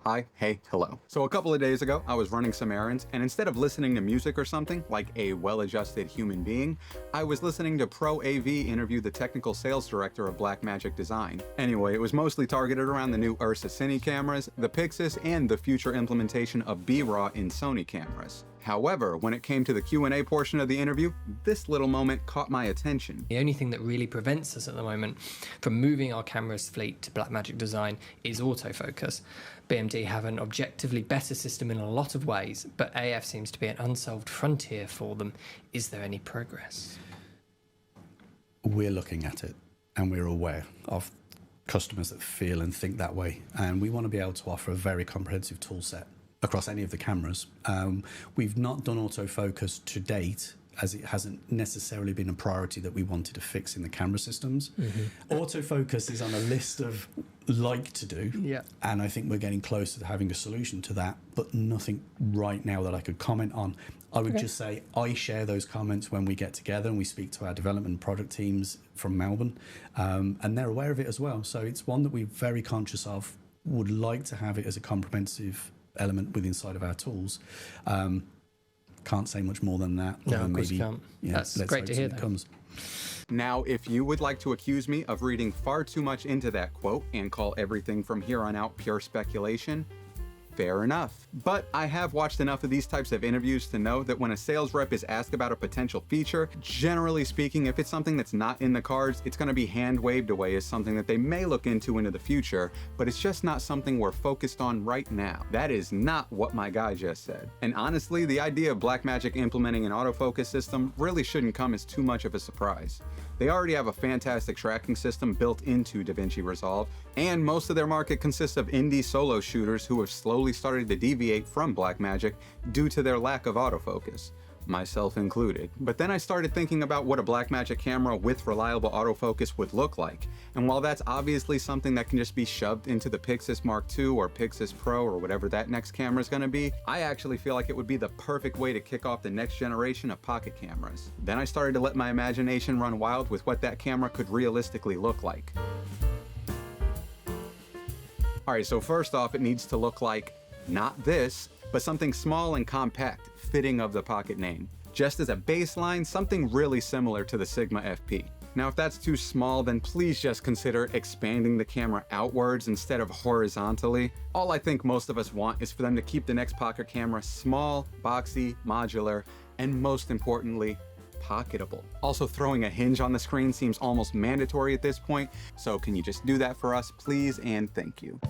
Hey, hello. So a couple of days ago, I was running some errands, and instead of listening to music or something, like a well-adjusted human being, I was listening to ProAV interview the technical sales director of Blackmagic Design. Anyway, it was mostly targeted around the new Ursa Cine cameras, the Pixis, and the future implementation of B-RAW in Sony cameras. However, when it came to the Q&A portion of the interview, this little moment caught my attention. The only thing that really prevents us at the moment from moving our cameras fleet to Blackmagic Design is autofocus. BMD have an objectively better system in a lot of ways, but AF seems to be an unsolved frontier for them. Is there any progress? We're looking at it, and we're aware of customers that feel and think that way, and we want to be able to offer a very comprehensive tool set across any of the cameras. We've not done autofocus to date, as it hasn't necessarily been a priority that we wanted to fix in the camera systems. Autofocus is on a list of like to do, and I think we're getting closer to having a solution to that, but nothing right now that I could comment on. I would just say I share those comments when we get together and we speak to our development and product teams from Melbourne, and they're aware of it as well. So it's one that we're very conscious of, would like to have it as a comprehensive element within inside of our tools. Can't say much more than that. No, of course you can't. That's great to hear that. Comes. Now, if you would like to accuse me of reading far too much into that quote and call everything from here on out pure speculation, fair enough. But I have watched enough of these types of interviews to know that when a sales rep is asked about a potential feature, generally speaking, if it's something that's not in the cards, it's going to be hand-waved away as something that they may look into the future, but it's just not something we're focused on right now. That is not what my guy just said. And honestly, the idea of Blackmagic implementing an autofocus system really shouldn't come as too much of a surprise. They already have a fantastic tracking system built into DaVinci Resolve, and most of their market consists of indie solo shooters who have slowly started to deviate from Blackmagic due to their lack of autofocus, myself included. But then I started thinking about what a Blackmagic camera with reliable autofocus would look like, and while that's obviously something that can just be shoved into the Pixis Mark II or Pixis Pro or whatever that next camera is going to be, I actually feel like it would be the perfect way to kick off the next generation of pocket cameras. Then I started to let my imagination run wild with what that camera could realistically look like. Alright, so first off, it needs to look like not this, but something small and compact, fitting of the pocket name. Just as a baseline, something really similar to the Sigma FP. Now, if that's too small, then please just consider expanding the camera outwards instead of horizontally. All I think most of us want is for them to keep the next pocket camera small, boxy, modular, and most importantly, pocketable. Also, throwing a hinge on the screen seems almost mandatory at this point, so can you just do that for us, please, and thank you.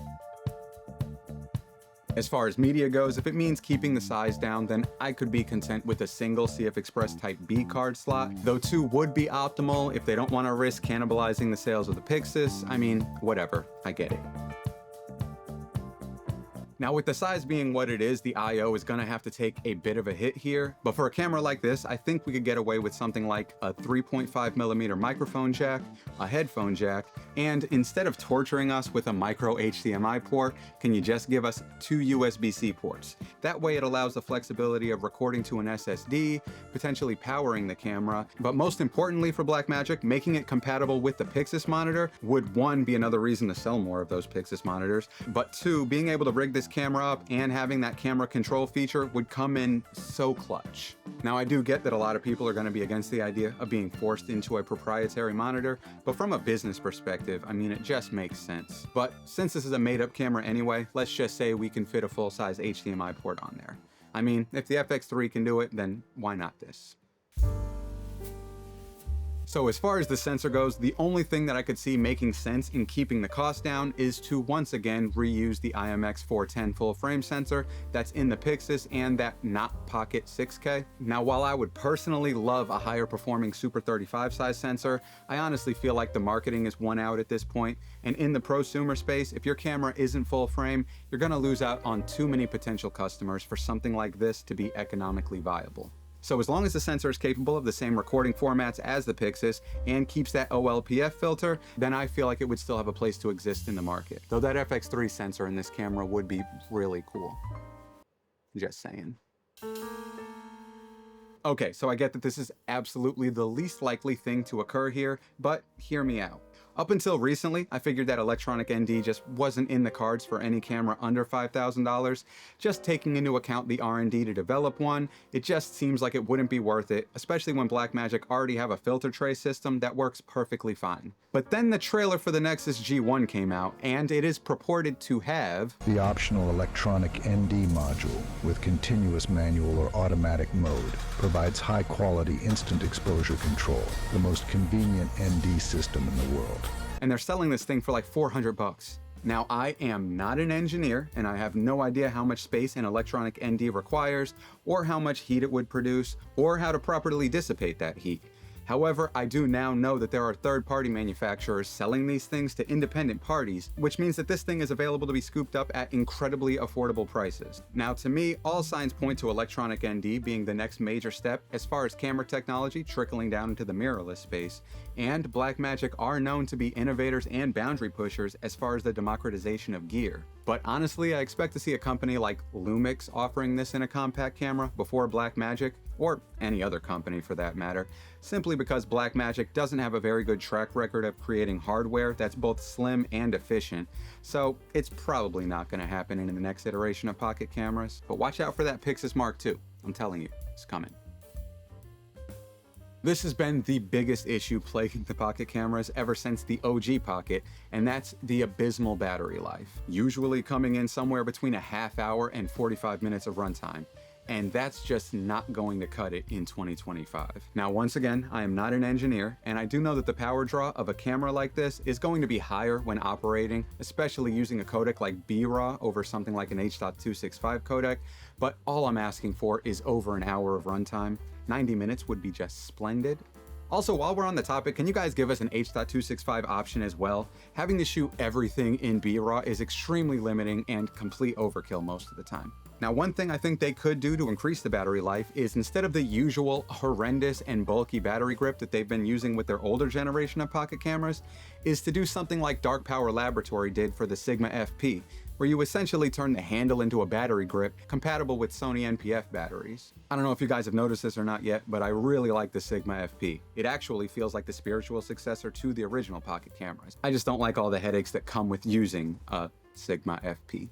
As far as media goes, if it means keeping the size down, then I could be content with a single CF Express Type B card slot, though 2 would be optimal if they don't want to risk cannibalizing the sales of the Pixis. I mean, whatever, I get it. Now, with the size being what it is, the I/O is gonna have to take a bit of a hit here, but for a camera like this, I think we could get away with something like a 3.5mm microphone jack, a headphone jack, and instead of torturing us with a micro HDMI port, can you just give us 2 USB-C ports? That way it allows the flexibility of recording to an SSD, potentially powering the camera, but most importantly for Blackmagic, making it compatible with the Pixis monitor would, 1, be another reason to sell more of those Pixis monitors, but 2, being able to rig this camera up and having that camera control feature would come in so clutch. Now, I do get that a lot of people are going to be against the idea of being forced into a proprietary monitor, but from a business perspective, I mean, it just makes sense. But since this is a made-up camera anyway, let's just say we can fit a full-size HDMI port on there. I mean, if the FX3 can do it, then why not this? So as far as the sensor goes, the only thing that I could see making sense in keeping the cost down is to once again reuse the IMX410 full frame sensor that's in the Pixis and that not pocket 6K. Now, while I would personally love a higher performing Super 35 size sensor, I honestly feel like the marketing is won out at this point. And in the prosumer space, if your camera isn't full frame, you're gonna lose out on too many potential customers for something like this to be economically viable. So as long as the sensor is capable of the same recording formats as the Pixis and keeps that OLPF filter, then I feel like it would still have a place to exist in the market. Though that FX3 sensor in this camera would be really cool. Just saying. Okay, so I get that this is absolutely the least likely thing to occur here, but hear me out. Up until recently, I figured that electronic ND just wasn't in the cards for any camera under $5,000. Just taking into account the R&D to develop one, it just seems like it wouldn't be worth it, especially when Blackmagic already have a filter tray system that works perfectly fine. But then the trailer for the Nexus G1 came out, and it is purported to have the optional electronic ND module with continuous manual or automatic mode provides high-quality instant exposure control, the most convenient ND system in the world. And they're selling this thing for like 400 bucks. Now, I am not an engineer, and I have no idea how much space an electronic ND requires, or how much heat it would produce, or how to properly dissipate that heat. However, I do now know that there are third-party manufacturers selling these things to independent parties, which means that this thing is available to be scooped up at incredibly affordable prices. Now, to me, all signs point to electronic ND being the next major step as far as camera technology trickling down into the mirrorless space, and Blackmagic are known to be innovators and boundary pushers as far as the democratization of gear. But honestly, I expect to see a company like Lumix offering this in a compact camera before Blackmagic, or any other company for that matter, simply because Blackmagic doesn't have a very good track record of creating hardware that's both slim and efficient, so it's probably not going to happen in the next iteration of pocket cameras. But watch out for that Pixis Mark II. I'm telling you, it's coming. This has been the biggest issue plaguing the pocket cameras ever since the OG Pocket, and that's the abysmal battery life, usually coming in somewhere between a half hour and 45 minutes of runtime. And that's just not going to cut it in 2025. Now, once again, I am not an engineer, and I do know that the power draw of a camera like this is going to be higher when operating, especially using a codec like BRAW over something like an H.265 codec, but all I'm asking for is over an hour of runtime. 90 minutes would be just splendid. Also, while we're on the topic, can you guys give us an H.265 option as well? Having to shoot everything in BRAW is extremely limiting and complete overkill most of the time. Now, one thing I think they could do to increase the battery life is, instead of the usual horrendous and bulky battery grip that they've been using with their older generation of pocket cameras, is to do something like Dark Power Laboratory did for the Sigma FP, where you essentially turn the handle into a battery grip compatible with Sony NPF batteries. I don't know if you guys have noticed this or not yet, but I really like the Sigma FP. It actually feels like the spiritual successor to the original pocket cameras. I just don't like all the headaches that come with using a Sigma FP.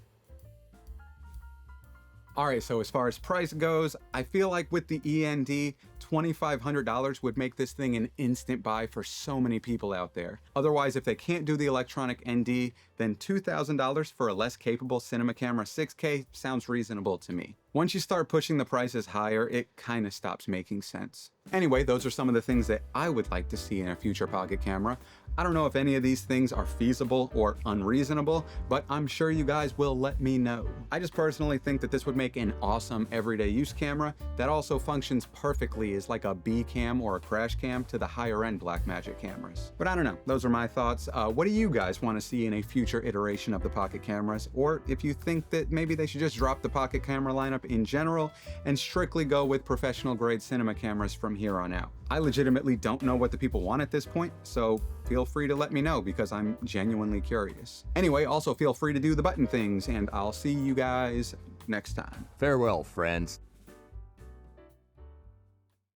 Alright, so as far as price goes, I feel like with the END, $2,500 would make this thing an instant buy for so many people out there. Otherwise, if they can't do the electronic ND, then $2,000 for a less capable cinema camera 6K sounds reasonable to me. Once you start pushing the prices higher, it kind of stops making sense. Anyway, those are some of the things that I would like to see in a future pocket camera. I don't know if any of these things are feasible or unreasonable, but I'm sure you guys will let me know. I just personally think that this would make an awesome everyday use camera that also functions perfectly as like a B cam or a crash cam to the higher end Blackmagic cameras. But I don't know, those are my thoughts. What do you guys want to see in a future iteration of the pocket cameras? Or if you think that maybe they should just drop the pocket camera lineup in general and strictly go with professional grade cinema cameras from here on out. I legitimately don't know what the people want at this point, so feel free to let me know because I'm genuinely curious. Anyway, also feel free to do the button things, and I'll see you guys next time. Farewell, friends.